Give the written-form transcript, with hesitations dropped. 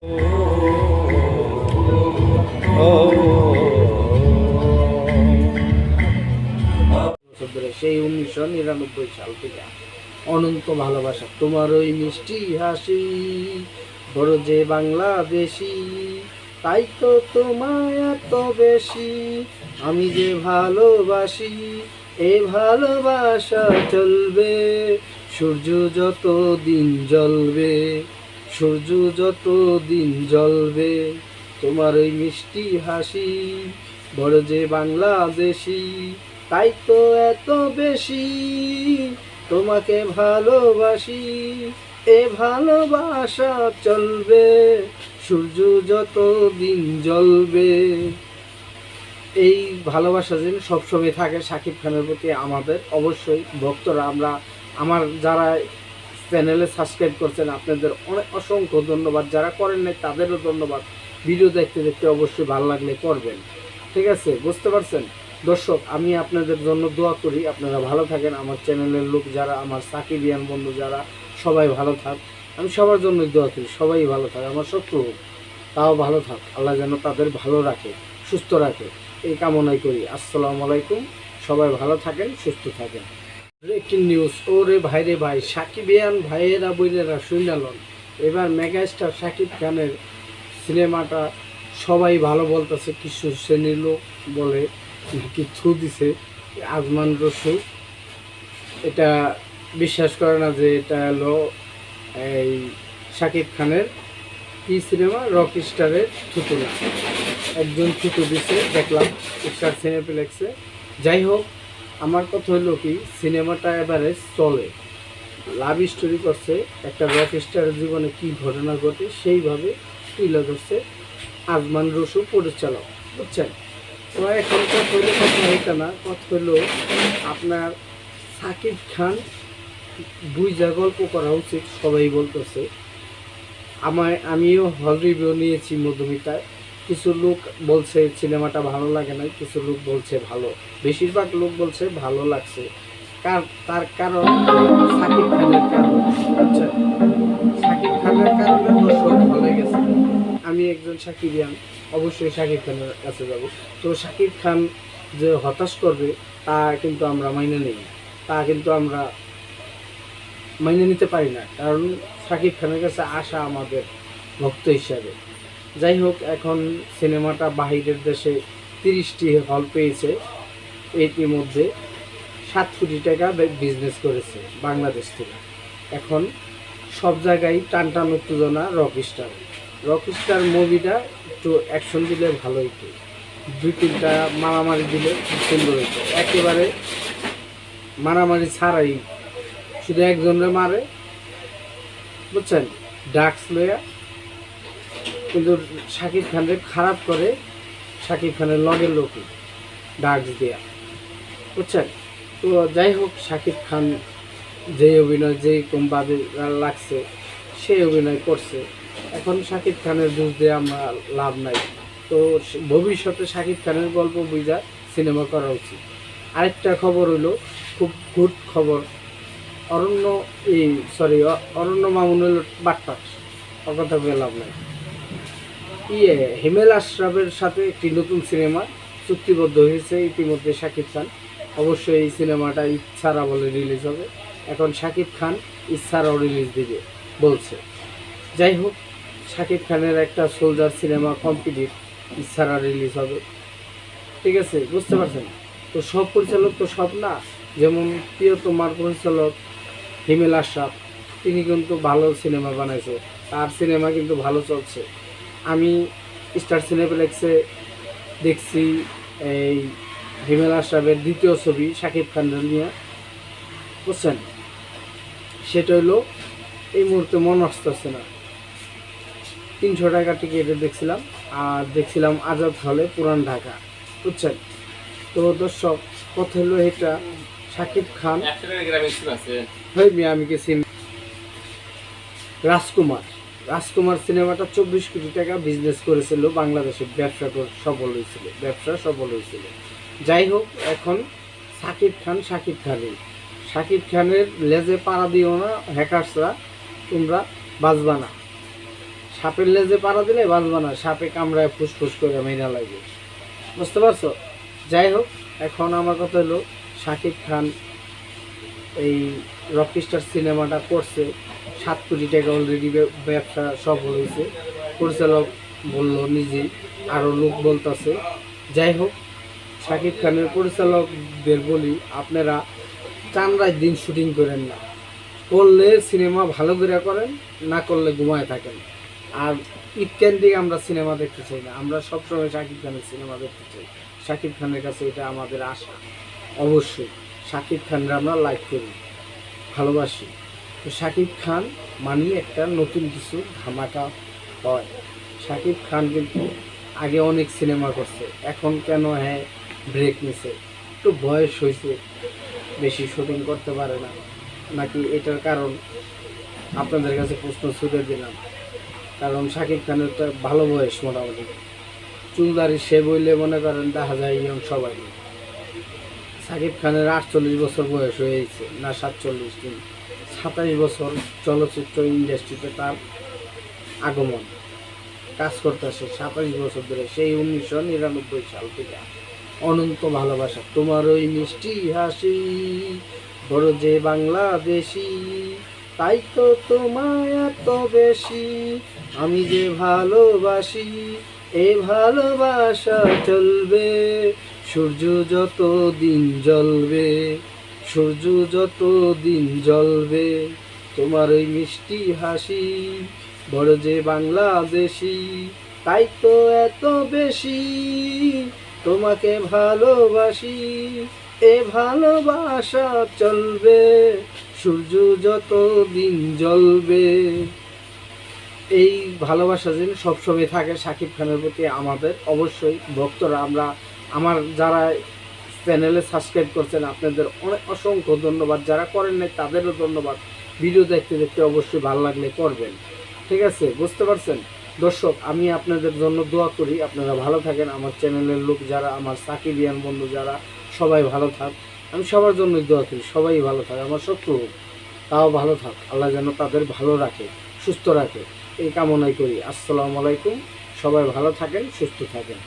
সেই 1999 সাল থেকে অনন্ত ভালোবাসা তোমার ওই মিষ্টি হাসি বড় যে বাংলাদেশি তাই তো তোমায় এত বেশি আমি যে ভালোবাসি এ ভালোবাসা চলবে সূর্য যত দিন জ্বলবে সূর্য যত দিন জ্বলবে তোমার ওই মিষ্টি হাসি বড় যে বাংলাদেশি তাই তো এত বেশি তোমাকে ভালোবাসি এ ভালোবাসা চলবে সূর্য যত দিন জ্বলবে। এই ভালোবাসা যেন সবসময় থাকে শাকিব খানের প্রতি আমাদের অবশ্যই ভক্তরা আমরা আমার যারা চ্যানেলে সাবস্ক্রাইব করছেন আপনাদের অনেক অসংখ্য ধন্যবাদ, যারা করেন নাই তাদেরও ধন্যবাদ। ভিডিও দেখতে দেখতে অবশ্যই ভালো লাগলে করবেন, ঠিক আছে? বুঝতে পারছেন দর্শক, আমি আপনাদের জন্য দোয়া করি আপনারা ভালো থাকেন। আমার চ্যানেলের লোক যারা আমার সাকিবিয়ান বন্ধু যারা সবাই ভালো থাক, আমি সবার জন্যই দোয়া করি সবাই ভালো থাক। আমার শত্রু হোক তাও ভালো থাক, আল্লাহ যেন তাদের ভালো রাখে সুস্থ রাখে এই কামনাই করি। আসসালামু আলাইকুম, সবাই ভালো থাকেন সুস্থ থাকেন। ব্রেকিং নিউজ, ওরে ভাইরে ভাই, সাকিবিয়ান ভাইয়েরা বইনেরা শুনালন, এবার মেগাস্টার শাকিব খানের সিনেমাটা সবাই ভালো বলতেছে, কিছু শ্রেণীর লোক বলে নাকি থু দিছে আজমান রসু, এটা বিশ্বাস করে না যে এটা হলো এই শাকিব খানের কি সিনেমা রক স্টারের থুতু না, একজন থুতু দিছে দেখলাম স্টার সিনেপ্লেক্সে। যাই হোক, আমার কথা হলো কি সিনেমাটা এবারে চলে, লাভ স্টোরি করছে একটা রক স্টারের জীবনে কি ঘটনা ঘটে সেইভাবে তুলে ধরছে আজমান রসু পরিচালক, বুঝছেন? তো এখন কথা হইলে কথা হইতে না, কথা হইলো আপনার শাকিব খান বুঝা গল্প করা উচিত, সবাই বলতেছে। আমিও হল রিভিউ নিয়েছি মধুমিতায়, কিছু লোক বলছে সিনেমাটা ভালো লাগে না, কিছু লোক বলছে ভালো, বেশিরভাগ লোক বলছে ভালো লাগছে। তার কারণ শাকিব খানের কারণ, আচ্ছা শাকিব খানের কারণে দর্শক ভালো গেছে। আমি একজন সাকিবিয়ান, অবশ্যই শাকিব খানের কাছে যাব। তো শাকিব খান যে হতাশ করবে তা কিন্তু আমরা মাইনে নিই, তা কিন্তু আমরা মাইনে নিতে পারি না, কারণ শাকিব খানের কাছে আসা আমাদের ভক্ত হিসাবে। যাই হোক, এখন সিনেমাটা বাহিরের দেশে 30টি হল পেয়েছে, ইতিমধ্যে 7 কোটি টাকা বিজনেস করেছে বাংলাদেশ থেকে। এখন সব জায়গায় টান টান উত্তেজনা রক স্টার মুভিটা একটু অ্যাকশন দিলে ভালো হইতো, 2-3টা মারামারি দিলে খুব সুন্দর হইতো। একেবারে মারামারি ছাড়াই শুধু একজনের মারে, বুঝছেন, ড্রাগস লইয়া, কিন্তু শাকিব খানের খারাপ করে শাকিব খানের লগের লোকই ড্রাগস দেয়া, বুঝছেন? তো যাই হোক, শাকিব খান যে অভিনয় যে কোনভাবে লাগছে সেই অভিনয় করছে, এখন শাকিব খানের দোষ দিয়ে আমরা লাভ নাই। তো ভবিষ্যতে শাকিব খানের গল্প বুঝা সিনেমা করা উচিত। আরেকটা খবর হইলো, খুব গুড খবর, অরণ্য মামুনুল বাট্টা, ওর কথা বলে লাভ নাই। হিমেল আশরাফের সাথে একটি নতুন সিনেমা চুক্তিবদ্ধ হয়েছে ইতিমধ্যে শাকিব খান। অবশ্যই এই সিনেমাটা ইচ্ছারা বলে রিলিজ হবে, এখন শাকিব খান ইচ্ছারাও রিলিজ দিবে বলছে। যাই হোক, শাকিব খানের একটা সোলজার সিনেমা কমপ্লিট, ইচ্ছারা রিলিজ হবে, ঠিক আছে? বুঝতে পারছেন? তো সব পরিচালক তো সব না, যেমন প্রিয়তমার পরিচালক হিমেল আশরাফ, তিনি কিন্তু ভালো সিনেমা বানাইছে, তার সিনেমা কিন্তু ভালো চলছে। আমি স্টার সিনেপ্লেক্সে দেখছি এই হিমেল আশরাফের দ্বিতীয় ছবি শাকিব খানের নিয়ে, বুঝছেন? সেটা হলো এই মুহূর্তে মনে আসতেছে না, 300 টাকা টিকিটে দেখছিলাম, আর দেখছিলাম আজাদ হলে পুরান ঢাকা, বুঝছেন? তো দর্শক, কথা হলো এটা শাকিব খান আমি গেছি রাজকুমার সিনেমাটা 24 কোটি টাকা বিজনেস করেছিল বাংলাদেশে, ব্যবসা সফল হয়েছিল। যাই হোক, এখন শাকিব খানের লেজে পাড়া দিও না হ্যাকার্সরা, তোমরা বাঁচবা না। সাপের লেজে পাড়া দিলে বাঁচবা না, সাপে কামড়ায় ফুসফুস করে মেরা লাগে, বুঝতে পারছো? যাই হোক, এখন আমার কথা হলো শাকিব খান এই রকস্টার সিনেমাটা করছে, 7 কোটি টাকা অলরেডি ব্যবসা সফল হয়েছে, পরিচালক বলল নিজেই, আরও লোক বলতেছে। যাই হোক, শাকিব খানের পরিচালকদের বলি, আপনারা চান রাত দিন শুটিং করেন না, করলে সিনেমা ভালো করে করেন, না করলে ঘুমায় থাকেন। আর ঈদকেন্দ্রিক আমরা সিনেমা দেখতে চাই না, আমরা সবসময় শাকিব খানের সিনেমা দেখতে চাই। শাকিব খানের কাছে এটা আমাদের আশা। অবশ্যই শাকিব খানরা আমরা লাইক করি, ভালোবাসি। তো শাকিব খান মানি একটা নতুন কিছু ধামাকা হয়। শাকিব খান কিন্তু আগে অনেক সিনেমা করছে, এখন কেন ব্রেক নিছে? একটু বয়স হয়েছে, বেশি শুটিং করতে পারে না নাকি, এটার কারণ আপনাদের কাছে প্রশ্ন ছুড়ে দিলাম। কারণ শাকিব খানের তো ভালো বয়স, মোটামুটি চুলদারি সে বইলে মনে করেন দেখা যায় ইয়ং সবাই। শাকিব খানের 48 বছর বয়স হয়েছে, না 47, 27 বছর চলচ্চিত্র ইন্ডাস্ট্রিতে তার আগমন, কাজ করতেছে 27 বছর ধরে, সেই 1999 সাল থেকে। অনন্ত ভালোবাসা, তোমার ওই মিষ্টি হাসি, বড় যে বাংলাদেশি, তাই তো তোমায় এত বেশি, আমি যে ভালোবাসি, এ ভালোবাসা চলবে, সূর্য যত দিন জ্বলবে, সূর্য যত দিন জ্বলবে, তোমার ওই মিষ্টি হাসি, বড় যে বাংলাদেশি, তাই তো এত বেশি, তোমাকে ভালোবাসি, এ ভালোবাসা চলবে, সূর্য যত দিন জ্বলবে। এই ভালোবাসা যেন সবসময় থাকে শাকিব খানের প্রতি আমাদের, অবশ্যই ভক্তরা, আমরা আমার যারা চ্যানেলে সাবস্ক্রাইব করছেন আপনাদের অনেক অসংখ্য ধন্যবাদ, যারা করেন নাই তাদেরও ধন্যবাদ। ভিডিও দেখতে দেখতে অবশ্যই ভালো লাগলে করবেন, ঠিক আছে? বুঝতে পারছেন দর্শক, আমি আপনাদের জন্য দোয়া করি, আপনারা ভালো থাকেন। আমার চ্যানেলের লোক যারা, আমার সাকিবিয়ান বন্ধু যারা, সবাই ভালো থাক। আমি সবার জন্যই দোয়া করি, সবাই ভালো থাকে, আমার শত্রু হোক তাও ভালো থাক, আল্লাহ যেন তাদের ভালো রাখে, সুস্থ রাখে, এই কামনাই করি। আসসালামু আলাইকুম, সবাই ভালো থাকেন, সুস্থ থাকেন।